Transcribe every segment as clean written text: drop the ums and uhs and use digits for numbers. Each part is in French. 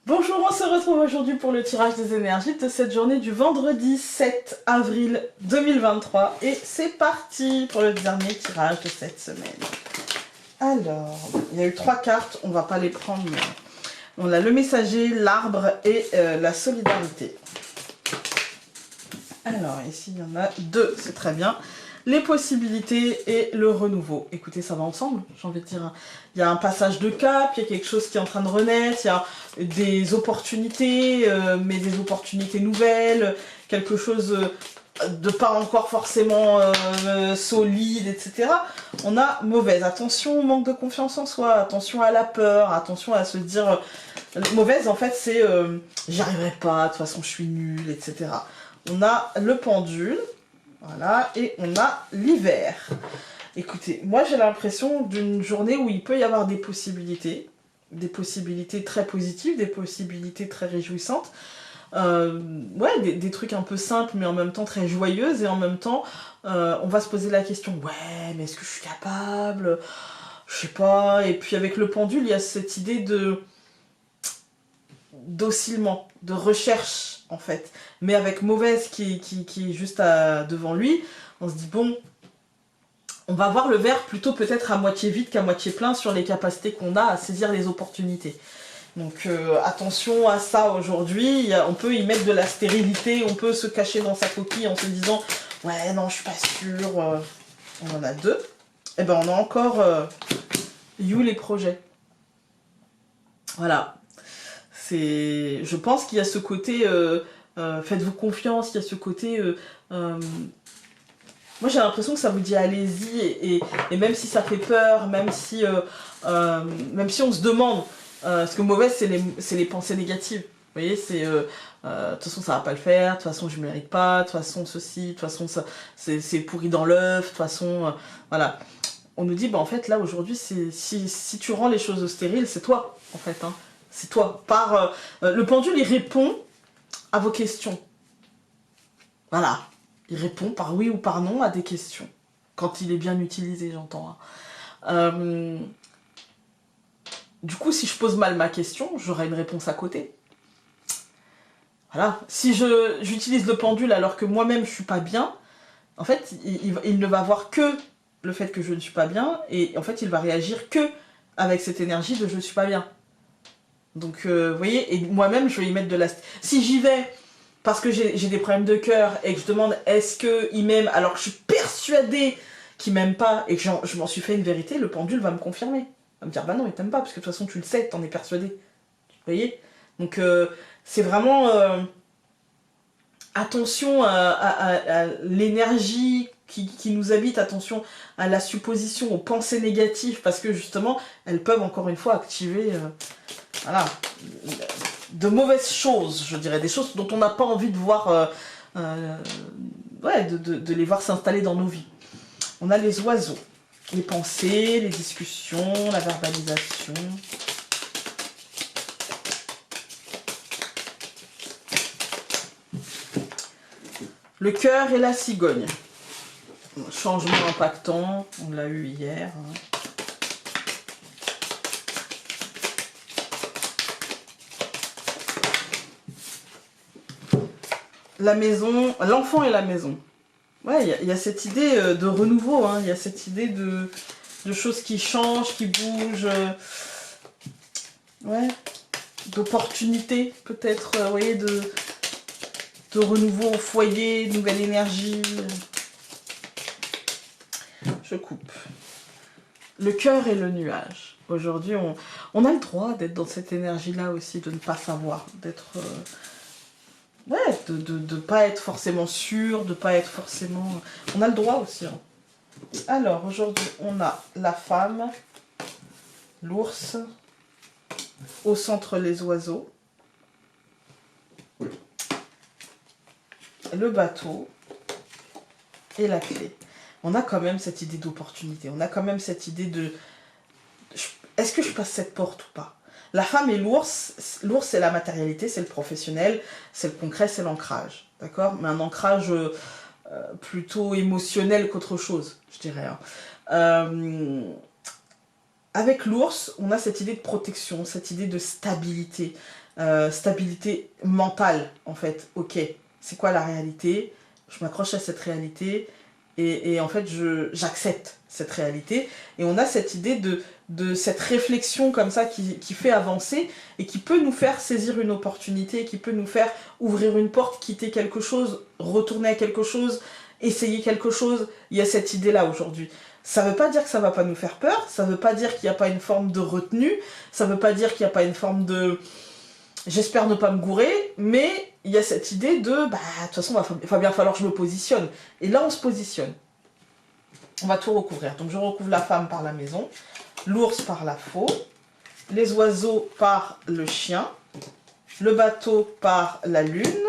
Bonjour, on se retrouve aujourd'hui pour le tirage des énergies de cette journée du vendredi 7 avril 2023. Et c'est parti pour le dernier tirage de cette semaine. Alors, il y a eu 3 cartes, on va pas les prendre, mais on a le messager, l'arbre et la solidarité. Alors, ici, il y en a 2, c'est très bien. Les possibilités et le renouveau. Écoutez, ça va ensemble, j'ai envie de dire. Il y a un passage de cap, il y a quelque chose qui est en train de renaître, il y a des opportunités, mais des opportunités nouvelles, quelque chose de pas encore forcément solide, etc. On a mauvaise. Attention, manque de confiance en soi, attention à la peur, attention à se dire... mauvaise, en fait, c'est j'y arriverai pas, de toute façon, je suis nulle, etc. On a le pendule. Voilà, et on a l'hiver. Écoutez, moi j'ai l'impression d'une journée où il peut y avoir des possibilités très positives, des possibilités très réjouissantes. Ouais, des trucs un peu simples, mais en même temps très joyeuses, et en même temps, on va se poser la question, ouais, mais est-ce que je suis capable? Je sais pas, et puis avec le pendule, il y a cette idée d'oscillement, de recherche en fait, mais avec mauvaise qui est juste devant lui, on se dit bon, on va voir le verre plutôt peut-être à moitié vide qu'à moitié plein sur les capacités qu'on a à saisir les opportunités. Donc attention à ça aujourd'hui, on peut y mettre de la stérilité, on peut se cacher dans sa coquille en se disant ouais non je suis pas sûre, on en a 2, et ben on a encore You les projets. Voilà. Je pense qu'il y a ce côté faites-vous confiance, il y a ce côté moi j'ai l'impression que ça vous dit allez-y, et même si ça fait peur, même si on se demande, parce que mauvaise c'est les pensées négatives, vous voyez, c'est de toute façon ça va pas le faire, de toute façon je ne mérite pas, de toute façon ceci, de toute façon c'est pourri dans l'œuf, de toute façon voilà. On nous dit bah en fait là aujourd'hui si tu rends les choses stériles, c'est toi en fait, hein. C'est toi. Le pendule, il répond à vos questions. Voilà. Il répond par oui ou par non à des questions. Quand il est bien utilisé, j'entends. Du coup, si je pose mal ma question, j'aurai une réponse à côté. Voilà. Si j'utilise le pendule alors que moi-même je suis pas bien, en fait, il ne va voir que le fait que je ne suis pas bien, et en fait, il va réagir que avec cette énergie de je ne suis pas bien. Donc, vous voyez, et moi-même, je vais y mettre de la... Si j'y vais parce que j'ai des problèmes de cœur et que je demande est-ce qu'il m'aime alors que je suis persuadée qu'il m'aime pas et que je m'en suis fait une vérité, le pendule va me confirmer. Il va me dire bah non, il t'aime pas parce que de toute façon, tu le sais, t'en es persuadé. Vous voyez? Donc, c'est vraiment... attention à l'énergie qui nous habite, attention à la supposition, aux pensées négatives, parce que justement, elles peuvent encore une fois activer... voilà, de mauvaises choses, je dirais, des choses dont on n'a pas envie de voir, ouais, de les voir s'installer dans nos vies. On a les oiseaux, les pensées, les discussions, la verbalisation. Le cœur et la cigogne. Changement impactant, on l'a eu hier. La maison, l'enfant et la maison. Ouais, il y a cette idée de renouveau, hein, il y a cette idée de choses qui changent, qui bougent, ouais, d'opportunités peut-être, vous voyez, de renouveau au foyer, de nouvelle énergie. Je coupe. Le cœur et le nuage. Aujourd'hui, on a le droit d'être dans cette énergie-là aussi, de ne pas savoir, d'être... ouais, de pas être forcément sûr, de pas être forcément... On a le droit aussi. Hein. Alors, aujourd'hui, on a la femme, l'ours, au centre les oiseaux, le bateau et la clé. On a quand même cette idée d'opportunité, on a quand même cette idée de... Est-ce que je passe cette porte ou pas? La femme et l'ours, l'ours c'est la matérialité, c'est le professionnel, c'est le concret, c'est l'ancrage, d'accord? Mais un ancrage plutôt émotionnel qu'autre chose, je dirais. Hein. avec l'ours, on a cette idée de protection, cette idée de stabilité, stabilité mentale en fait. Ok, c'est quoi la réalité? Je m'accroche à cette réalité et en fait j'accepte cette réalité. Et on a cette idée de cette réflexion comme ça qui fait avancer et qui peut nous faire saisir une opportunité, qui peut nous faire ouvrir une porte, quitter quelque chose, retourner à quelque chose, essayer quelque chose. Il y a cette idée-là aujourd'hui. Ça veut pas dire que ça va pas nous faire peur, ça veut pas dire qu'il n'y a pas une forme de retenue, ça veut pas dire qu'il n'y a pas une forme de j'espère ne pas me gourer, mais il y a cette idée de bah de toute façon il va bien falloir que je me positionne. Et là on se positionne. On va tout recouvrir. Donc je recouvre la femme par la maison, l'ours par la faux, les oiseaux par le chien, le bateau par la lune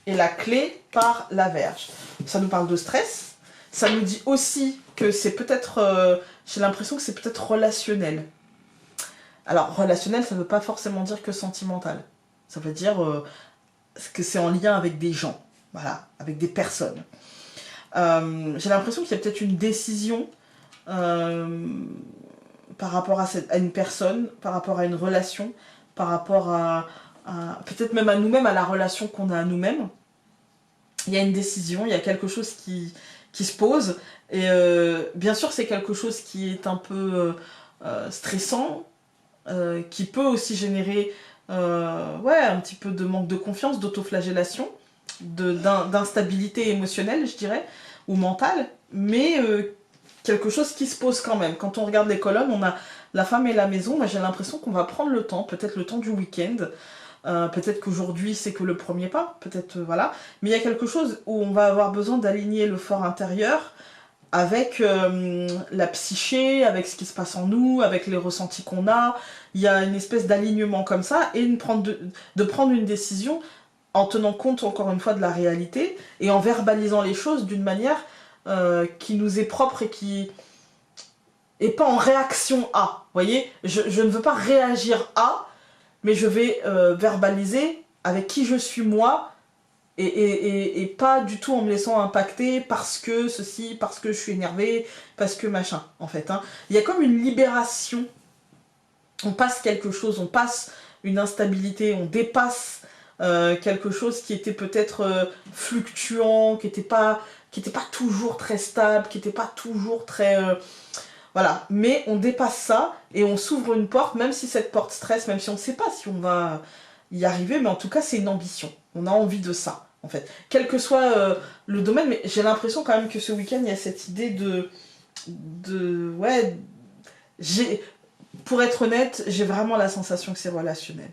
et la clé par la Vierge. Ça nous parle de stress. Ça nous dit aussi que c'est peut-être, j'ai l'impression que c'est peut-être relationnel. Alors, relationnel, ça ne veut pas forcément dire que sentimental. Ça veut dire que c'est en lien avec des gens, voilà, avec des personnes. J'ai l'impression qu'il y a peut-être une décision par rapport à une personne, par rapport à une relation, par rapport à peut-être même à nous-mêmes, à la relation qu'on a à nous-mêmes. Il y a une décision, il y a quelque chose qui se pose. Et bien sûr, c'est quelque chose qui est un peu stressant, qui peut aussi générer ouais, un petit peu de manque de confiance, d'autoflagellation, d'instabilité émotionnelle, je dirais, ou mentale, mais quelque chose qui se pose quand même. Quand on regarde les colonnes, on a la femme et la maison. Moi, j'ai l'impression qu'on va prendre le temps, peut-être le temps du week-end. Peut-être qu'aujourd'hui c'est que le premier pas, peut-être voilà. Mais il y a quelque chose où on va avoir besoin d'aligner le fort intérieur avec la psyché, avec ce qui se passe en nous, avec les ressentis qu'on a. Il y a une espèce d'alignement comme ça et de prendre une décision en tenant compte encore une fois de la réalité et en verbalisant les choses d'une manière qui nous est propre et pas en réaction à. Vous voyez, je ne veux pas réagir à, mais je vais verbaliser avec qui je suis moi et pas du tout en me laissant impacter parce que ceci, parce que je suis énervée, parce que machin, en fait. Hein. Il y a comme une libération. On passe quelque chose, on passe une instabilité, on dépasse quelque chose qui était peut-être fluctuant, qui n'était pas toujours très stable, qui n'était pas toujours très... voilà, mais on dépasse ça et on s'ouvre une porte, même si cette porte stresse, même si on ne sait pas si on va y arriver, mais en tout cas c'est une ambition. On a envie de ça, en fait. Quel que soit le domaine, mais j'ai l'impression quand même que ce week-end, il y a cette idée ouais, pour être honnête, j'ai vraiment la sensation que c'est relationnel.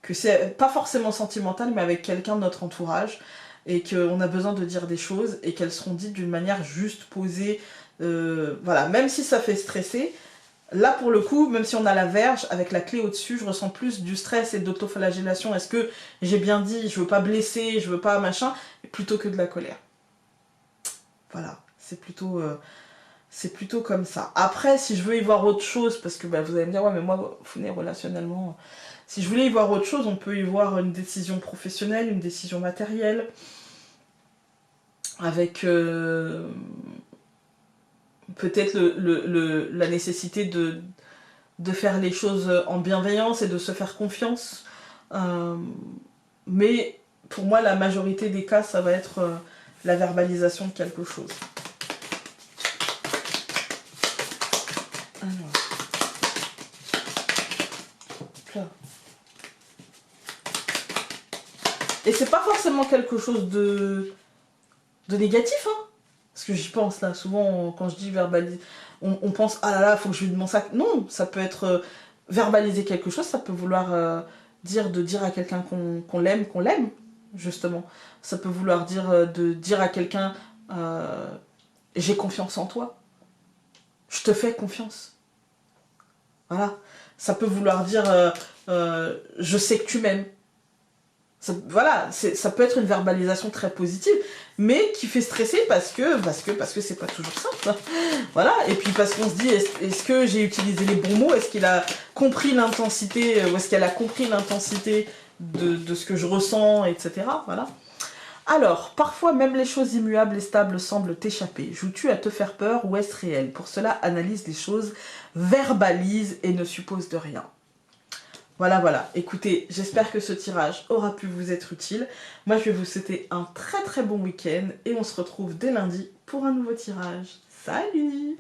Que c'est pas forcément sentimental, mais avec quelqu'un de notre entourage, et qu'on a besoin de dire des choses, et qu'elles seront dites d'une manière juste, posée, voilà, même si ça fait stresser, là pour le coup, même si on a la Vierge avec la clé au-dessus, je ressens plus du stress et d'autoflagellation. Est-ce que j'ai bien dit, je veux pas blesser, je veux pas machin, plutôt que de la colère. Voilà, c'est plutôt comme ça. Après, si je veux y voir autre chose, parce que bah, vous allez me dire, ouais mais moi, Founé, relationnellement, si je voulais y voir autre chose, on peut y voir une décision professionnelle, une décision matérielle, avec... peut-être la nécessité de faire les choses en bienveillance et de se faire confiance. Mais pour moi, la majorité des cas, ça va être la verbalisation de quelque chose. Alors. Là. Et c'est pas forcément quelque chose de négatif, hein. Parce que j'y pense là, souvent quand je dis verbaliser, on pense ah là là, faut que je lui demande ça. Non, ça peut être verbaliser quelque chose, ça peut vouloir dire à quelqu'un qu'on l'aime, justement. Ça peut vouloir dire de dire à quelqu'un j'ai confiance en toi, je te fais confiance. Voilà. Ça peut vouloir dire je sais que tu m'aimes. Voilà, ça peut être une verbalisation très positive, mais qui fait stresser parce que c'est pas toujours simple. Voilà, et puis parce qu'on se dit, est-ce que j'ai utilisé les bons mots? Est-ce qu'il a compris l'intensité, ou est-ce qu'elle a compris l'intensité de ce que je ressens, etc. Voilà. Alors, parfois même les choses immuables et stables semblent t'échapper. Joues-tu à te faire peur ou est-ce réel? Pour cela, analyse les choses, verbalise et ne suppose de rien. Voilà, voilà. Écoutez, j'espère que ce tirage aura pu vous être utile. Moi, je vais vous souhaiter un très très bon week-end et on se retrouve dès lundi pour un nouveau tirage. Salut!